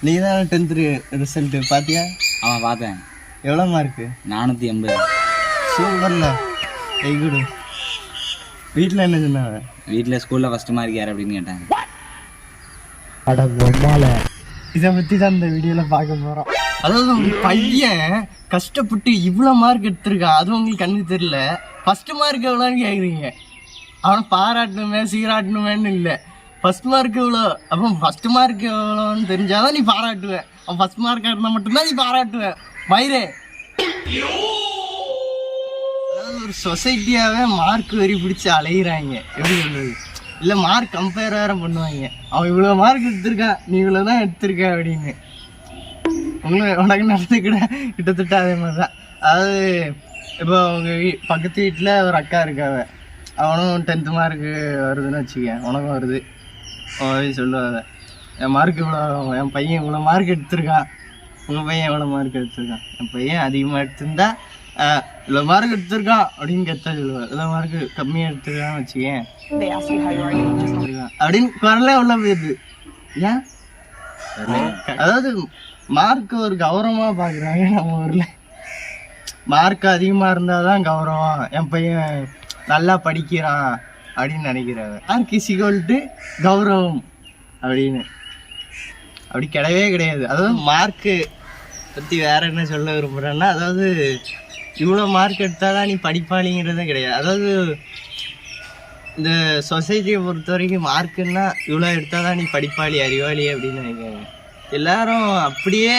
நீ தான் 10th result பார்த்தியா? அவன் பார்த்தேன். எவ்வளோ மார்க்கு? 480. சூப்பர்ல, குடு. வீட்டில் என்ன சொன்னாங்க? வீட்டில் ஸ்கூலில் ஃபஸ்ட்டு மார்க் யார் அப்படின்னு கேட்டாங்க. அட பொம்மால, இதை பற்றி தான் இந்த வீடியோவில் பார்க்க போகிறோம். அதாவது ஒரு பையன் கஷ்டப்பட்டு இவ்வளோ மார்க் எடுத்திருக்கான், அது உங்களுக்கு கண்ணுக்கு தெரியல. ஃபஸ்ட்டு மார்க் எவ்வளோன்னு கேட்குறீங்க. அவனை பாராட்டணுமே சீராட்டணுமேன்னு இல்லை, ஃபஸ்ட் மார்க் எவ்வளோ. அப்போ ஃபஸ்ட்டு மார்க் எவ்வளோன்னு தெரிஞ்சாதான் நீ பாராட்டுவேன். அவன் ஃபஸ்ட் மார்க்காக இருந்தால் மட்டும்தான் நீ பாராட்டுவேன். மயிரே, அதாவது ஒரு சொசைட்டியாகவே மார்க் வெறி பிடிச்சி அலையிறாங்க. எப்படி சொல்றது? இல்லை மார்க் கம்பேர் வேறு பண்ணுவாங்க. அவன் இவ்வளோ மார்க் எடுத்திருக்கான், நீ இவ்வளோ தான் எடுத்திருக்க அப்படின்னு. உனக்கு நடந்துக்கிட கிட்டத்தட்ட அதே மாதிரி தான். அதாவது இப்போ அவங்க பக்கத்து வீட்டில் ஒரு அக்கா இருக்காவ, அவனும் 10th மார்க்கு வருதுன்னு வச்சுக்க, உனக்கும் வருது. சொல்லுவாங்க, என் மார்க் இவ்வளோ, என் பையன் இவ்வளோ மார்க் எடுத்திருக்கான், உங்கள் பையன் எவ்வளோ மார்க் எடுத்திருக்கான். என் பையன் அதிகமாக எடுத்திருந்தா இவ்வளோ மார்க் எடுத்திருக்கான் அப்படின்னு கெத்தா சொல்லுவார். இவ்வளோ மார்க்கு கம்மியாக எடுத்துருக்கான்னு வச்சுக்கேன் அப்படின்னு குரலே உள்ள போயிடுது. ஏன்? அதாவது மார்க் ஒரு கௌரவமாக பார்க்குறாங்க நம்ம ஊரில். மார்க் அதிகமாக இருந்தால் தான் கௌரவம், என் பையன் நல்லா படிக்கிறான் அப்படின்னு நினைக்கிறாங்க. மார்க் இஸ் ஈக்குவல் டு கௌரவம் அப்படின்னு. அப்படி கிடையவே கிடையாது. அதாவது மார்க்கு பற்றி வேற என்ன சொல்ல விரும்புகிறேன்னா, அதாவது இவ்வளோ மார்க் எடுத்தால் தான் நீ படிப்பாளிங்கிறதும் கிடையாது. அதாவது இந்த சொசைட்டியை பொறுத்த வரைக்கும் மார்க்குன்னா இவ்வளோ எடுத்தால் தான் நீ படிப்பாளி அறிவாளி அப்படின்னு நினைக்கிறாங்க. எல்லாரும் அப்படியே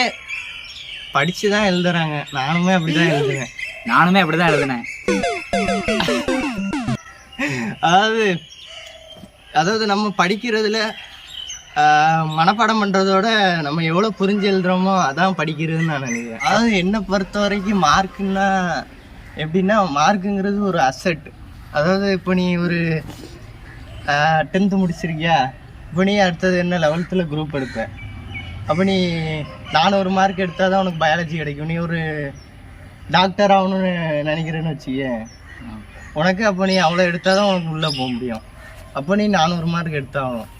படித்து தான் எழுதுறாங்க. நானுமே அப்படி தான் எழுதுனேன். அதாவது நம்ம படிக்கிறதுல மனப்பாடம் பண்ணுறதோட நம்ம எவ்வளோ புரிஞ்சு எழுதுகிறோமோ அதான் படிக்கிறதுன்னு நான் நினைக்கிறேன். அதாவது என்னை பொறுத்த வரைக்கும் மார்க்குன்னா எப்படின்னா, மார்க்குங்கிறது ஒரு அசட். அதாவது இப்போ நீ ஒரு 10th முடிச்சிருக்கியா, இப்போ நீ அடுத்தது என்ன 11th குரூப் எடுப்ப. அப்போ நீ 400 மார்க் எடுத்தால் தான் உனக்கு பயாலஜி கிடைக்கும். நீ ஒரு டாக்டர் ஆகணும்னு நினைக்கிறேன்னு வச்சுக்க உனக்கு. அப்போ நீ அவ்வளோ எடுத்தால் தான் உனக்கு உள்ளே போக முடியும். அப்போ நீ 400 மார்க் எடுத்தாகணும்.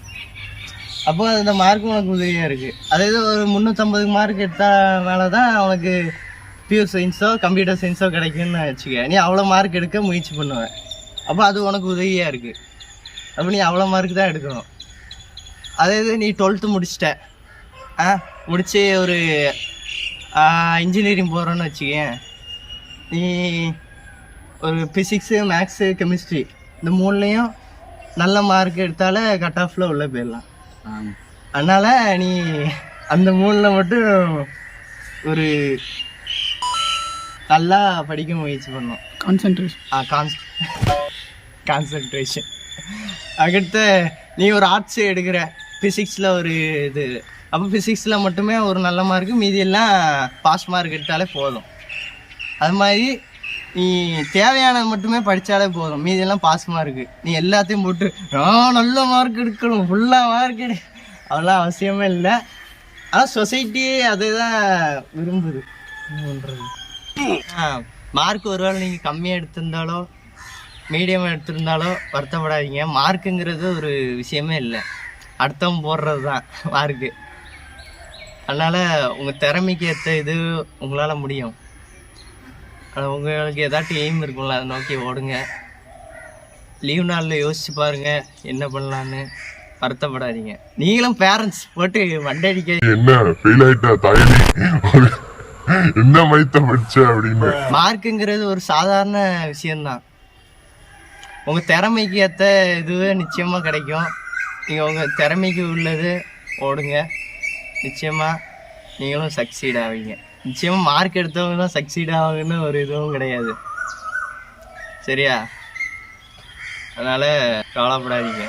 அப்போ அந்த மார்க் உனக்கு உதவியாக இருக்குது. அதே இது ஒரு 350 மார்க் எடுத்தால் மேலே தான் உனக்கு பியூர் சயின்ஸோ கம்ப்யூட்டர் சயின்ஸோ கிடைக்குன்னு வச்சுக்க. நீ அவ்வளோ மார்க் எடுக்க முயற்சி பண்ணுவேன். அப்போ அது உனக்கு உதவியாக இருக்குது. அப்போ நீ அவ்வளோ மார்க் தான் எடுக்கணும். அதே இது நீ 12th முடிச்சிட்ட, முடிச்சு ஒரு இன்ஜினியரிங் போகிறோன்னு வச்சுக்கேன். நீ ஒரு ஃபிசிக்ஸு மேக்ஸு கெமிஸ்ட்ரி இந்த 3லையும் நல்ல மார்க் எடுத்தாலே கட் ஆஃபில் உள்ளே போயிடலாம். அதனால் நீ அந்த 3ல் மட்டும் ஒரு நல்லா படிக்க முயற்சி பண்ணணும். கான்சன்ட்ரேஷன். அடுத்து நீ ஒரு ஆர்ட்ஸு எடுக்கிற, ஃபிசிக்ஸில் ஒரு இது, அப்போ ஃபிசிக்ஸில் மட்டுமே ஒரு நல்ல மார்க்கு, மீதியெல்லாம் பாஸ் மார்க் எடுத்தாலே போதும். அது மாதிரி நீ தேவையானது மட்டுமே படித்தாலே போதும், மீதியெல்லாம் பாஸ் மார்க்கு. நீ எல்லாத்தையும் போட்டு நல்ல மார்க் எடுக்கணும், ஃபுல்லாக மார்க் எடு, அதெல்லாம் அவசியமே இல்லை. ஆனால் சொசைட்டியே அதை தான் விரும்புது. பண்ணுறது மார்க் ஒருவேளை நீங்கள் கம்மியாக எடுத்திருந்தாலோ மீடியமாக எடுத்திருந்தாலோ வருத்தப்படாதீங்க. மார்க்குங்கிறது ஒரு விஷயமே இல்லை, அடுத்தவன் போடுறது தான் மார்க்கு. அதனால் உங்கள் திறமைக்கு ஏற்ற இது உங்களால் முடியும். உங்களுக்கு ஏதாட்டும் எய்ம் இருக்கும்ல, அதை நோக்கி ஓடுங்க. லீவ் நாளில் யோசிச்சு பாருங்கள் என்ன பண்ணலான்னு. வருத்தப்படாதீங்க. நீங்களும் பேரண்ட்ஸ் போட்டு வண்டடிக்க என்ன மைத்த படிச்ச அப்படின்னு. மார்க்குங்கிறது ஒரு சாதாரண விஷயம்தான். உங்கள் திறமைக்கு ஏற்ற இதுவே நிச்சயமாக கிடைக்கும். நீங்கள் உங்கள் திறமைக்கு உள்ளது ஓடுங்க, நிச்சயமாக நீங்களும் சக்சீட் ஆவீங்க. நிச்சயமாக மார்க் எடுத்தவங்க தான் சக்சீட் ஆகுன்னு ஒரு இதுவும் கிடையாது, சரியா? அதனால் கவலைப்படாதீங்க.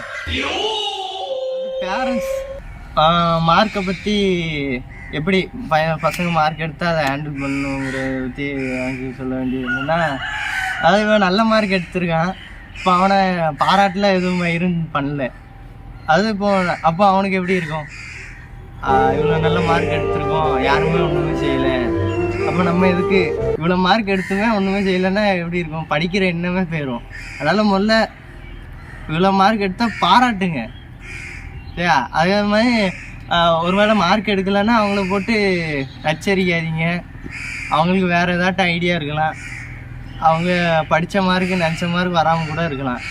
பேரண்ட்ஸ் மார்க்கை பற்றி எப்படி பசங்க மார்க் எடுத்தால் அதை ஹேண்டில் பண்ணணுங்கிறத பற்றி எனக்கு சொல்ல வேண்டியது என்னென்னா, அது இவன் நல்ல மார்க் எடுத்திருக்கான், இப்போ அவனை பாராட்டில் எதுவும் பண்ணல. அது அப்போ அவனுக்கு எப்படி இருக்கும்? இவ்வளோ நல்ல மார்க் எடுத்திருக்கோம், யாருமே ஒன்றுமே செய்யலை, அப்போ நம்ம எதுக்கு இவ்வளோ மார்க் எடுத்துமே ஒன்றுமே செய்யலைன்னா எப்படி இருக்கும்? படிக்கிற எண்ணமே போயிடும். அதனால் முதல்ல இவ்வளோ மார்க் எடுத்தால் பாராட்டுங்க, சரியா? அதே மாதிரி ஒருவேளை மார்க் எடுக்கலைன்னா அவங்கள போட்டு நச்சரிக்காதீங்க. அவங்களுக்கு வேறு ஏதாட்டும் ஐடியா இருக்கலாம், அவங்க படித்த மார்க்கு நினச்ச மார்க் வராமல் கூட இருக்கலாம்.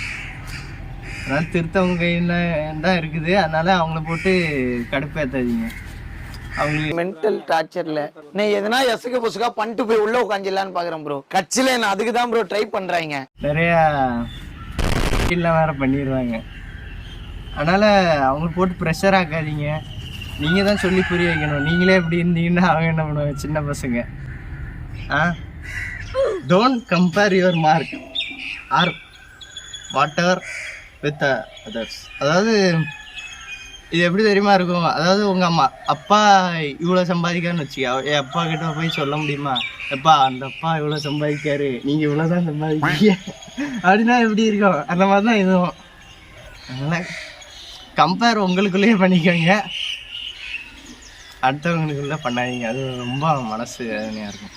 அதனால் திருத்தவங்க கையில் தான் இருக்குது. அதனால் அவங்கள போட்டு கடுப்பேற்றாதீங்க. அவங்களுக்கு மென்டல் டார்ச்சர்ல நீ எதனா எசுக்க பொசுக்கா பண்ணிட்டு போய் உள்ள உட்காந்துலான்னு பாக்குறேன் ப்ரோ. கட்சியில நான் அதுக்கு தான் ப்ரோ ட்ரை பண்றாங்க. நிறையா எல்லாம் வேறு பண்ணிடுவாங்க. அதனால் அவங்க போட்டு ப்ரெஷர் ஆக்காதீங்க. நீங்கள் தான் சொல்லி புரிய வைக்கணும். நீங்களே இப்படி இருந்தீங்கன்னா அவங்க என்ன பண்ணுவாங்க, சின்ன பசங்க. Don't compare your mark R what ever with others. அதாவது இது எப்படி தெரியுமா இருக்கும், அதாவது உங்கள் அப்பா இவ்வளோ சம்பாதிக்கான்னு வச்சுக்க, என் அப்பா கிட்ட போய் சொல்ல முடியுமா, எப்பா அந்த அப்பா இவ்வளோ சம்பாதிக்காரு, நீங்கள் இவ்வளோ தான் சம்பாதிக்கீங்க அப்படின்னா எப்படி இருக்கும்? அந்த மாதிரி தான் இதுவும். அதனால் கம்பேர் உங்களுக்குள்ளேயே பண்ணிக்கோங்க, அடுத்தவங்களுக்குள்ளே பண்ணாதீங்க. அது ரொம்ப மனசு வேதனையாக இருக்கும்.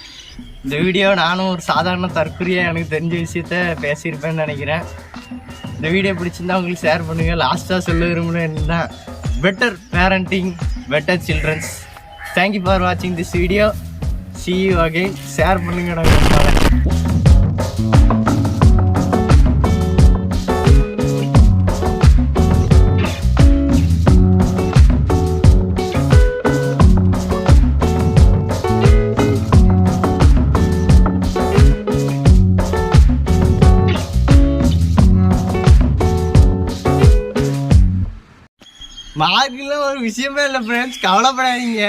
இந்த வீடியோ நானும் ஒரு சாதாரண தற்கொலையாக எனக்கு தெரிஞ்ச விஷயத்த பேசியிருப்பேன்னு நினைக்கிறேன். இந்த வீடியோ பிடிச்சிருந்தா உங்களுக்கு ஷேர் பண்ணுங்கள். லாஸ்ட்டாக சொல்ல விரும்புகிறேன் என்னன்னா, better parenting, better childrens. Thank you for watching this video. See you again. Share பண்ணுங்கடா. மார்க்கில் ஒரு விஷயமே இல்லை ஃப்ரெண்ட்ஸ், கவலைப்படாதீங்க.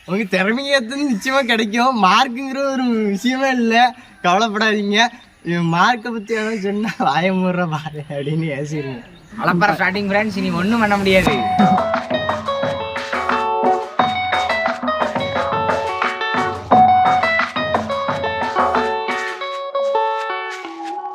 உங்களுக்கு திறமையை நிச்சயமாக கிடைக்கும். மார்க்குங்கிற ஒரு விஷயமே இல்லை, கவலைப்படாதீங்க. மார்க்கை பற்றி எதாவது சொன்னால் வாய முடுற பாரு அப்படின்னு ஏசிடுங்க. அலப்பற ஸ்டார்டிங் ஃப்ரெண்ட்ஸ், இனி ஒன்றும் பண்ண முடியாது.